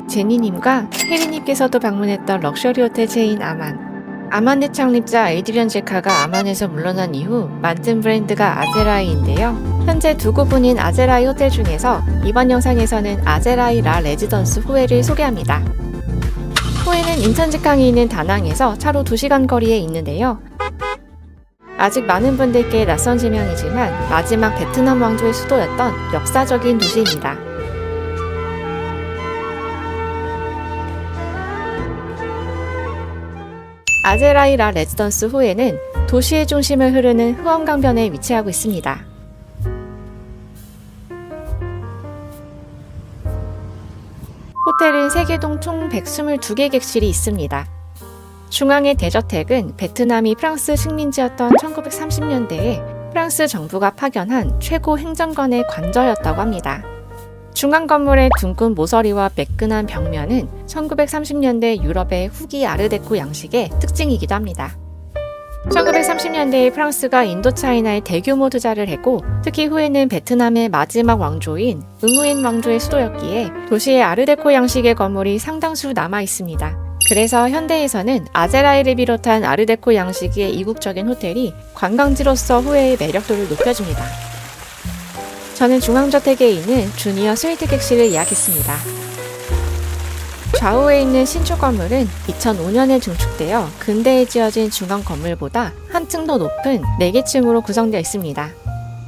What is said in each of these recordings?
제니님과 혜리님께서도 방문했던 럭셔리 호텔 체인 아만. 아만의 창립자 에이드리언 제카가 아만에서 물러난 이후 만든 브랜드가 아제라이인데요. 현재 두 곳뿐인 아제라이 호텔 중에서 이번 영상에서는 아제라이 라 레지던스 후에를 소개합니다. 후에는 인천 직항이 있는 다낭에서 차로 2시간 거리에 있는데요. 아직 많은 분들께 낯선 지명이지만 마지막 베트남 왕조의 수도였던 역사적인 도시입니다. 아제라이 라 레지던스 후에는 도시의 중심을 흐르는 흐엄강변에 위치하고 있습니다. 호텔은 3개동 총 122개 객실이 있습니다. 중앙의 대저택은 베트남이 프랑스 식민지였던 1930년대에 프랑스 정부가 파견한 최고 행정관의 관저였다고 합니다. 중앙 건물의 둥근 모서리와 매끈한 벽면은 1930년대 유럽의 후기 아르데코 양식의 특징이기도 합니다. 1930년대에 프랑스가 인도차이나에 대규모 투자를 했고 특히 후에는 베트남의 마지막 왕조인 응우엔 왕조의 수도였기에 도시의 아르데코 양식의 건물이 상당수 남아 있습니다. 그래서 현대에서는 아제라이를 비롯한 아르데코 양식의 이국적인 호텔이 관광지로서 후에의 매력도를 높여줍니다. 저는 중앙저택에 있는 주니어 스위트 객실을 예약했습니다. 좌우에 있는 신축 건물은 2005년에 증축되어 근대에 지어진 중앙 건물보다 한층 더 높은 4개 층으로 구성되어 있습니다.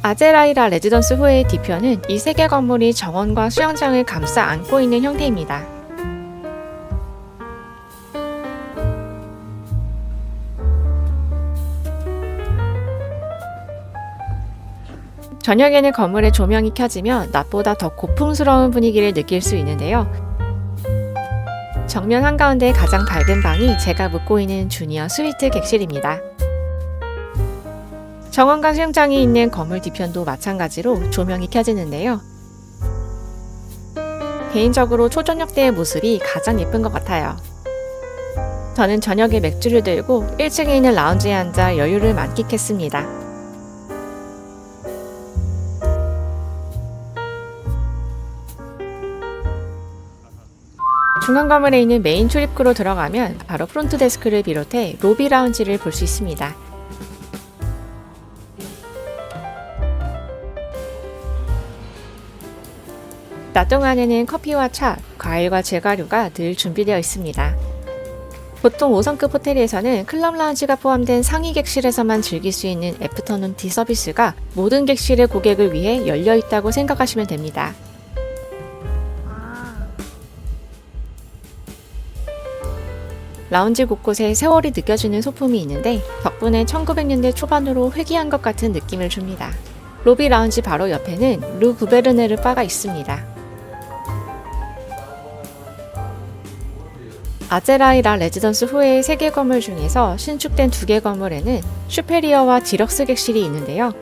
아제라이 라 레지던스 후에의 뒤편은 이 3개 건물이 정원과 수영장을 감싸 안고 있는 형태입니다. 저녁에는 건물의 조명이 켜지며 낮보다 더 고풍스러운 분위기를 느낄 수 있는데요. 정면 한가운데 가장 밝은 방이 제가 묵고 있는 주니어 스위트 객실입니다. 정원과 수영장이 있는 건물 뒤편도 마찬가지로 조명이 켜지는데요. 개인적으로 초저녁 때의 모습이 가장 예쁜 것 같아요. 저는 저녁에 맥주를 들고 1층에 있는 라운지에 앉아 여유를 만끽했습니다. 중앙 건물에 있는 메인 출입구로 들어가면 바로 프론트 데스크를 비롯해 로비 라운지를 볼 수 있습니다. 낮 동안에는 커피와 차, 과일과 제과류가 늘 준비되어 있습니다. 보통 5성급 호텔에서는 클럽 라운지가 포함된 상위 객실에서만 즐길 수 있는 애프터눈 티 서비스가 모든 객실의 고객을 위해 열려 있다고 생각하시면 됩니다. 라운지 곳곳에 세월이 느껴지는 소품이 있는데 덕분에 1900년대 초반으로 회귀한 것 같은 느낌을 줍니다. 로비 라운지 바로 옆에는 루 구베르네르 바가 있습니다. 아제라이 라 레지던스 후에의 3개 건물 중에서 신축된 2개 건물에는 슈페리어와 디럭스 객실이 있는데요.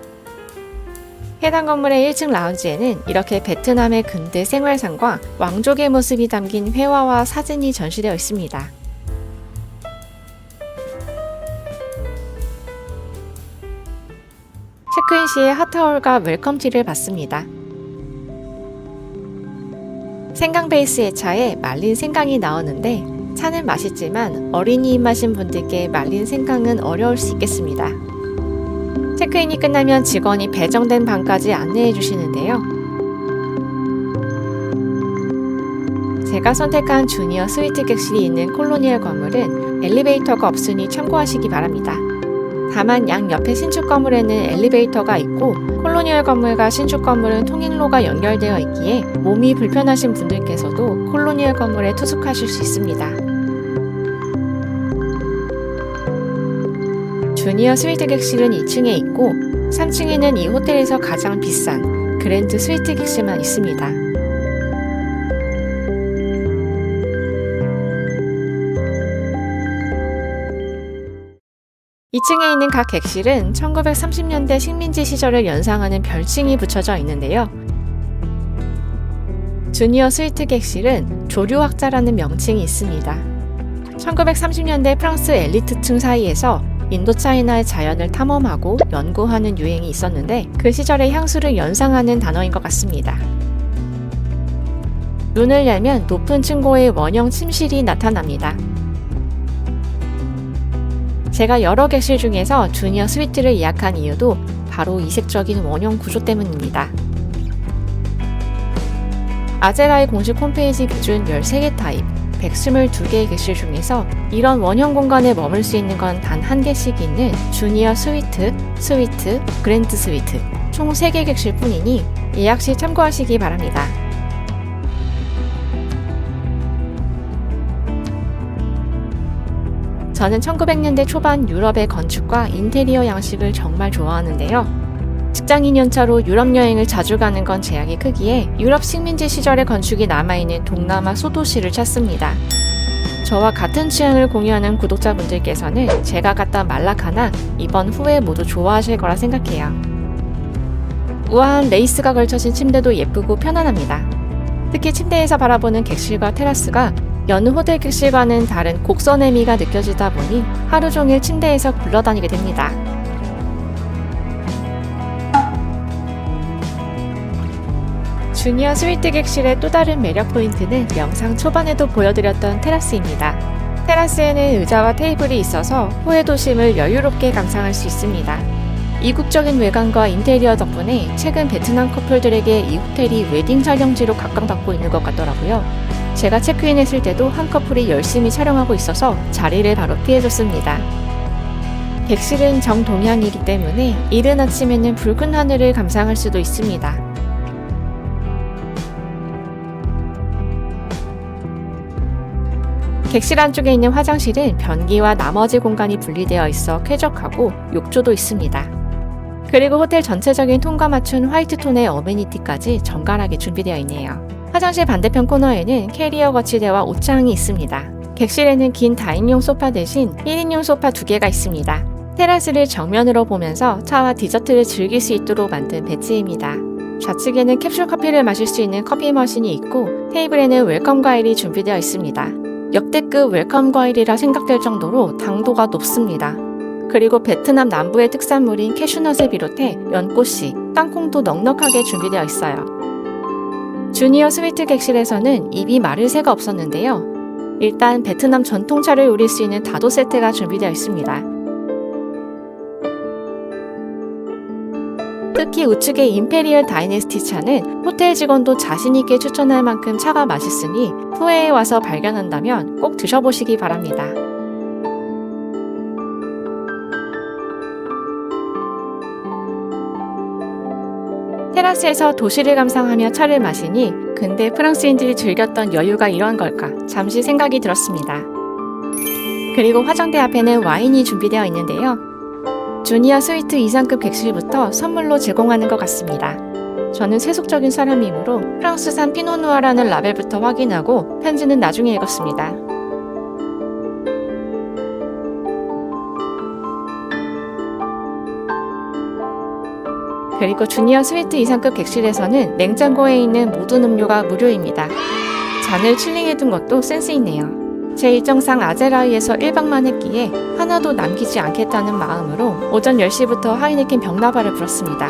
해당 건물의 1층 라운지에는 이렇게 베트남의 근대 생활상과 왕족의 모습이 담긴 회화와 사진이 전시되어 있습니다. 체크인 시에 핫타월과 웰컴티를 받습니다. 생강 베이스의 차에 말린 생강이 나오는데 차는 맛있지만 어린이 입맛인 분들께 말린 생강은 어려울 수 있겠습니다. 체크인이 끝나면 직원이 배정된 방까지 안내해 주시는데요. 제가 선택한 주니어 스위트 객실이 있는 콜로니얼 건물은 엘리베이터가 없으니 참고하시기 바랍니다. 다만 양 옆에 신축 건물에는 엘리베이터가 있고 콜로니얼 건물과 신축 건물은 통행로가 연결되어 있기에 몸이 불편하신 분들께서도 콜로니얼 건물에 투숙하실 수 있습니다. 주니어 스위트 객실은 2층에 있고 3층에는 이 호텔에서 가장 비싼 그랜드 스위트 객실만 있습니다. 2층에 있는 각 객실은 1930년대 식민지 시절을 연상하는 별칭이 붙여져 있는데요. 주니어 스위트 객실은 조류학자라는 명칭이 있습니다. 1930년대 프랑스 엘리트층 사이에서 인도차이나의 자연을 탐험하고 연구하는 유행이 있었는데 그 시절의 향수를 연상하는 단어인 것 같습니다. 문을 열면 높은 층고의 원형 침실이 나타납니다. 제가 여러 객실 중에서 주니어 스위트를 예약한 이유도 바로 이색적인 원형 구조 때문입니다. 아제라의 공식 홈페이지 기준 13개 타입, 122개의 객실 중에서 이런 원형 공간에 머물 수 있는 건 단 한 개씩 있는 주니어 스위트, 그랜드 스위트 총 3개 객실 뿐이니 예약 시 참고하시기 바랍니다. 저는 1900년대 초반 유럽의 건축과 인테리어 양식을 정말 좋아하는데요. 직장인 연차로 유럽 여행을 자주 가는 건 제약이 크기에 유럽 식민지 시절의 건축이 남아있는 동남아 소도시를 찾습니다. 저와 같은 취향을 공유하는 구독자분들께서는 제가 갔던 말라카나 이번 후에 모두 좋아하실 거라 생각해요. 우아한 레이스가 걸쳐진 침대도 예쁘고 편안합니다. 특히 침대에서 바라보는 객실과 테라스가 여느 호텔 객실과는 다른 곡선의 미가 느껴지다 보니 하루 종일 침대에서 굴러다니게 됩니다. 주니어 스위트 객실의 또 다른 매력 포인트는 영상 초반에도 보여드렸던 테라스입니다. 테라스에는 의자와 테이블이 있어서 후회 도심을 여유롭게 감상할 수 있습니다. 이국적인 외관과 인테리어 덕분에 최근 베트남 커플들에게 이 호텔이 웨딩 촬영지로 각광받고 있는 것 같더라고요. 제가 체크인했을 때도 한 커플이 열심히 촬영하고 있어서 자리를 바로 피해줬습니다. 객실은 정동향이기 때문에 이른 아침에는 붉은 하늘을 감상할 수도 있습니다. 객실 안쪽에 있는 화장실은 변기와 나머지 공간이 분리되어 있어 쾌적하고 욕조도 있습니다. 그리고 호텔 전체적인 톤과 맞춘 화이트 톤의 어메니티까지 정갈하게 준비되어 있네요. 화장실 반대편 코너에는 캐리어 거치대와 옷장이 있습니다. 객실에는 긴 다인용 소파 대신 1인용 소파 2개가 있습니다. 테라스를 정면으로 보면서 차와 디저트를 즐길 수 있도록 만든 배치입니다. 좌측에는 캡슐 커피를 마실 수 있는 커피 머신이 있고 테이블에는 웰컴 과일이 준비되어 있습니다. 역대급 웰컴 과일이라 생각될 정도로 당도가 높습니다. 그리고 베트남 남부의 특산물인 캐슈넛을 비롯해 연꽃씨, 땅콩도 넉넉하게 준비되어 있어요. 주니어 스위트 객실에서는 입이 마를 새가 없었는데요. 일단 베트남 전통차를 우릴 수 있는 다도 세트가 준비되어 있습니다. 특히 우측의 임페리얼 다이내스티 차는 호텔 직원도 자신있게 추천할 만큼 차가 맛있으니 후회에 와서 발견한다면 꼭 드셔보시기 바랍니다. 테라스에서 도시를 감상하며 차를 마시니 근대 프랑스인들이 즐겼던 여유가 이런 걸까 잠시 생각이 들었습니다. 그리고 화장대 앞에는 와인이 준비되어 있는데요. 주니어 스위트 이상급 객실부터 선물로 제공하는 것 같습니다. 저는 세속적인 사람이므로 프랑스산 피노누아라는 라벨부터 확인하고 편지는 나중에 읽었습니다. 그리고 주니어 스위트 이상급 객실에서는 냉장고에 있는 모든 음료가 무료입니다. 잔을 칠링해둔 것도 센스 있네요. 제 일정상 아제라이에서 1박만 했기에 하나도 남기지 않겠다는 마음으로 오전 10시부터 하이네켄 벽나발을 불었습니다.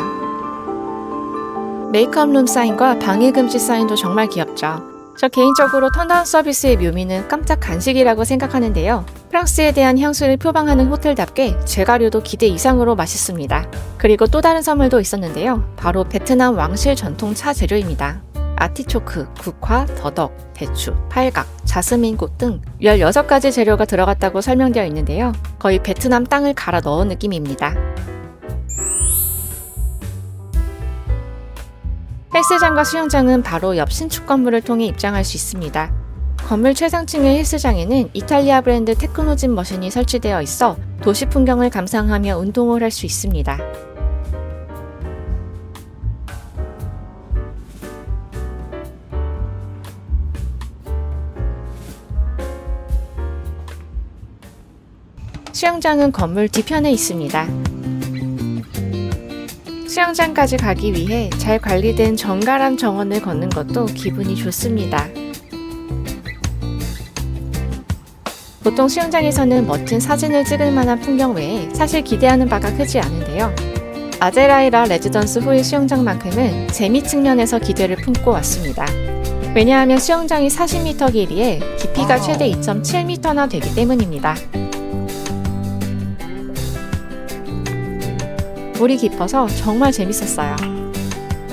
메이크업룸 사인과 방해금지 사인도 정말 귀엽죠. 저 개인적으로 턴다운 서비스의 묘미는 깜짝 간식이라고 생각하는데요. 프랑스에 대한 향수를 표방하는 호텔답게 제과류도 기대 이상으로 맛있습니다. 그리고 또 다른 선물도 있었는데요. 바로 베트남 왕실 전통 차 재료입니다. 아티초크, 국화, 더덕, 대추, 팔각, 자스민꽃 등 16가지 재료가 들어갔다고 설명되어 있는데요. 거의 베트남 땅을 갈아 넣은 느낌입니다. 헬스장과 수영장은 바로 옆 신축 건물을 통해 입장할 수 있습니다. 건물 최상층의 헬스장에는 이탈리아 브랜드 테크노짐 머신이 설치되어 있어 도시 풍경을 감상하며 운동을 할 수 있습니다. 수영장은 건물 뒤편에 있습니다. 수영장까지 가기 위해 잘 관리된 정갈한 정원을 걷는 것도 기분이 좋습니다. 보통 수영장에서는 멋진 사진을 찍을 만한 풍경 외에 사실 기대하는 바가 크지 않은데요. 아제라이라 레지던스 후의 수영장만큼은 재미 측면에서 기대를 품고 왔습니다. 왜냐하면 수영장이 40m 길이에 깊이가 최대 2.7m나 되기 때문입니다. 물이 깊어서 정말 재밌었어요.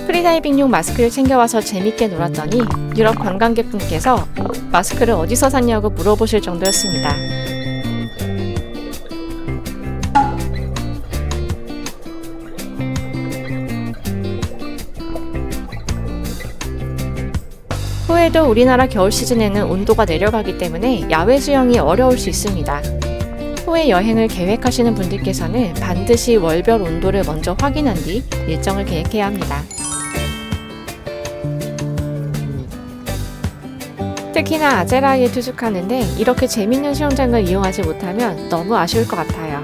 프리다이빙용 마스크를 챙겨와서 재밌게 놀았더니 유럽 관광객분께서 마스크를 어디서 샀냐고 물어보실 정도였습니다. 후에도 우리나라 겨울 시즌에는 온도가 내려가기 때문에 야외 수영이 어려울 수 있습니다. 후에 여행을 계획하시는 분들께서는 반드시 월별 온도를 먼저 확인한 뒤 일정을 계획해야 합니다. 특히나 아제라이에 투숙하는데 이렇게 재밌는 수영장을 이용하지 못하면 너무 아쉬울 것 같아요.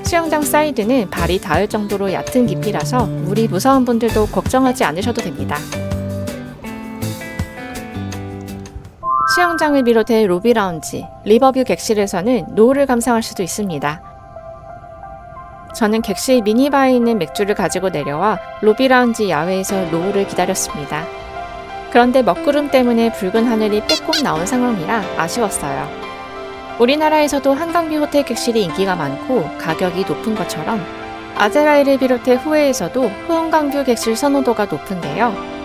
수영장 사이드는 발이 닿을 정도로 얕은 깊이라서 물이 무서운 분들도 걱정하지 않으셔도 됩니다. 수영장을 비롯해 로비 라운지, 리버뷰 객실에서는 노을을 감상할 수도 있습니다. 저는 객실 미니바에 있는 맥주를 가지고 내려와 로비 라운지 야외에서 노을을 기다렸습니다. 그런데 먹구름 때문에 붉은 하늘이 빼꼼 나온 상황이라 아쉬웠어요. 우리나라에서도 한강뷰 호텔 객실이 인기가 많고 가격이 높은 것처럼 아제라이를 비롯해 후에에서도 후원강뷰 객실 선호도가 높은데요.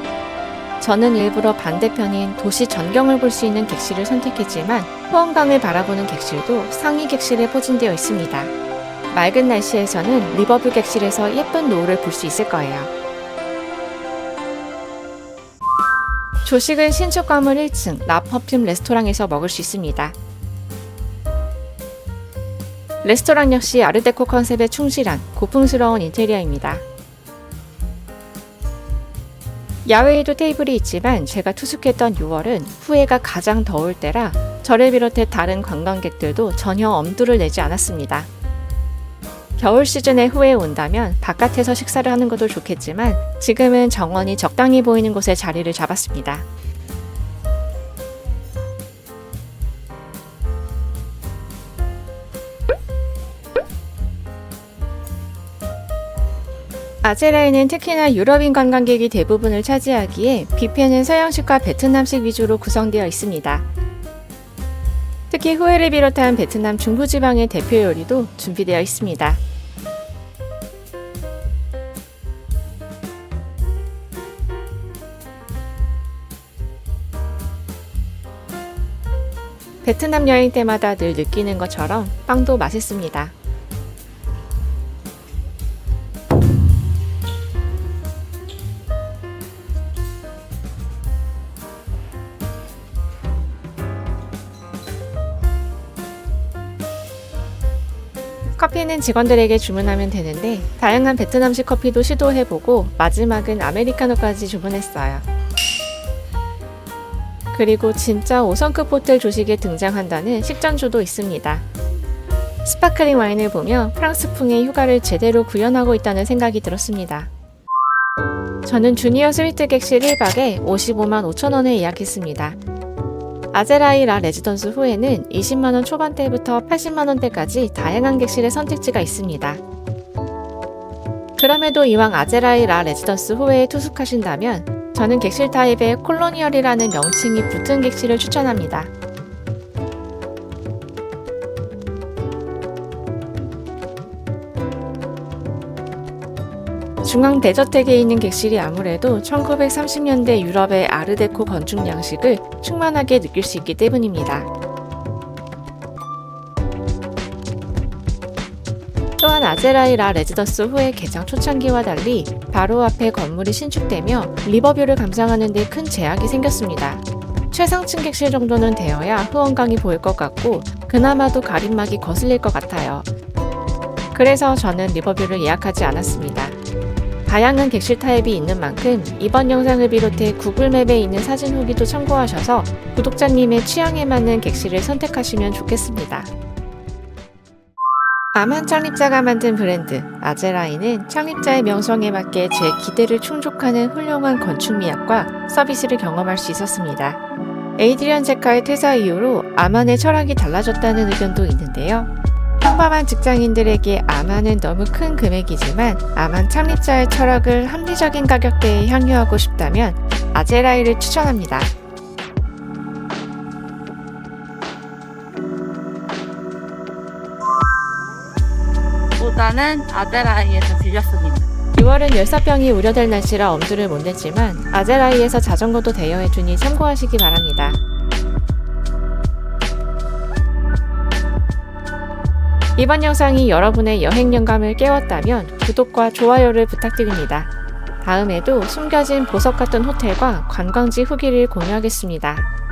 저는 일부러 반대편인 도시 전경을 볼 수 있는 객실을 선택했지만 후원강을 바라보는 객실도 상위 객실에 포진되어 있습니다. 맑은 날씨에서는 리버뷰 객실에서 예쁜 노을을 볼 수 있을 거예요. 조식은 신축 건물 1층 라퍼퓸 레스토랑에서 먹을 수 있습니다. 레스토랑 역시 아르데코 컨셉에 충실한 고풍스러운 인테리어입니다. 야외에도 테이블이 있지만 제가 투숙했던 6월은 후에가 가장 더울 때라 저를 비롯해 다른 관광객들도 전혀 엄두를 내지 않았습니다. 겨울 시즌에 후에 온다면 바깥에서 식사를 하는 것도 좋겠지만 지금은 정원이 적당히 보이는 곳에 자리를 잡았습니다. 아제라이는 특히나 유럽인 관광객이 대부분을 차지하기에 뷔페는 서양식과 베트남식 위주로 구성되어 있습니다. 특히 후에를 비롯한 베트남 중부지방의 대표 요리도 준비되어 있습니다. 베트남 여행 때마다 늘 느끼는 것처럼 빵도 맛있습니다. 커피는 직원들에게 주문하면 되는데 다양한 베트남식 커피도 시도해보고 마지막은 아메리카노까지 주문했어요. 그리고 진짜 5성급 호텔 조식에 등장한다는 식전주도 있습니다. 스파클링 와인을 보며 프랑스풍의 휴가를 제대로 구현하고 있다는 생각이 들었습니다. 저는 주니어 스위트 객실 1박에 55만 5천원에 예약했습니다. 아제라이 라 레지던스 후에는 20만원 초반대부터 80만원대까지 다양한 객실의 선택지가 있습니다. 그럼에도 이왕 아제라이 라 레지던스 후에에 투숙하신다면 저는 객실 타입에 콜로니얼이라는 명칭이 붙은 객실을 추천합니다. 중앙 대저택에 있는 객실이 아무래도 1930년대 유럽의 아르데코 건축 양식을 충만하게 느낄 수 있기 때문입니다. 또한 아제라이 라 레지던스 후의 개장 초창기와 달리 바로 앞에 건물이 신축되며 리버뷰를 감상하는 데 큰 제약이 생겼습니다. 최상층 객실 정도는 되어야 후원강이 보일 것 같고 그나마도 가림막이 거슬릴 것 같아요. 그래서 저는 리버뷰를 예약하지 않았습니다. 다양한 객실 타입이 있는 만큼 이번 영상을 비롯해 구글맵에 있는 사진 후기도 참고하셔서 구독자님의 취향에 맞는 객실을 선택하시면 좋겠습니다. 아만 창립자가 만든 브랜드 아제라이는 창립자의 명성에 맞게 제 기대를 충족하는 훌륭한 건축 미학과 서비스를 경험할 수 있었습니다. 에이드리언 제카의 퇴사 이후로 아만의 철학이 달라졌다는 의견도 있는데요. 평범한 직장인들에게 아만은 너무 큰 금액이지만 아만 창립자의 철학을 합리적인 가격대에 향유하고 싶다면 아제라이를 추천합니다. 보다는 아제라이에서 들렸습니다. 6월은 열사병이 우려될 날씨라 엄두를 못 냈지만 아제라이에서 자전거도 대여해 두니 참고하시기 바랍니다. 이번 영상이 여러분의 여행 영감을 깨웠다면 구독과 좋아요를 부탁드립니다. 다음에도 숨겨진 보석 같은 호텔과 관광지 후기를 공유하겠습니다.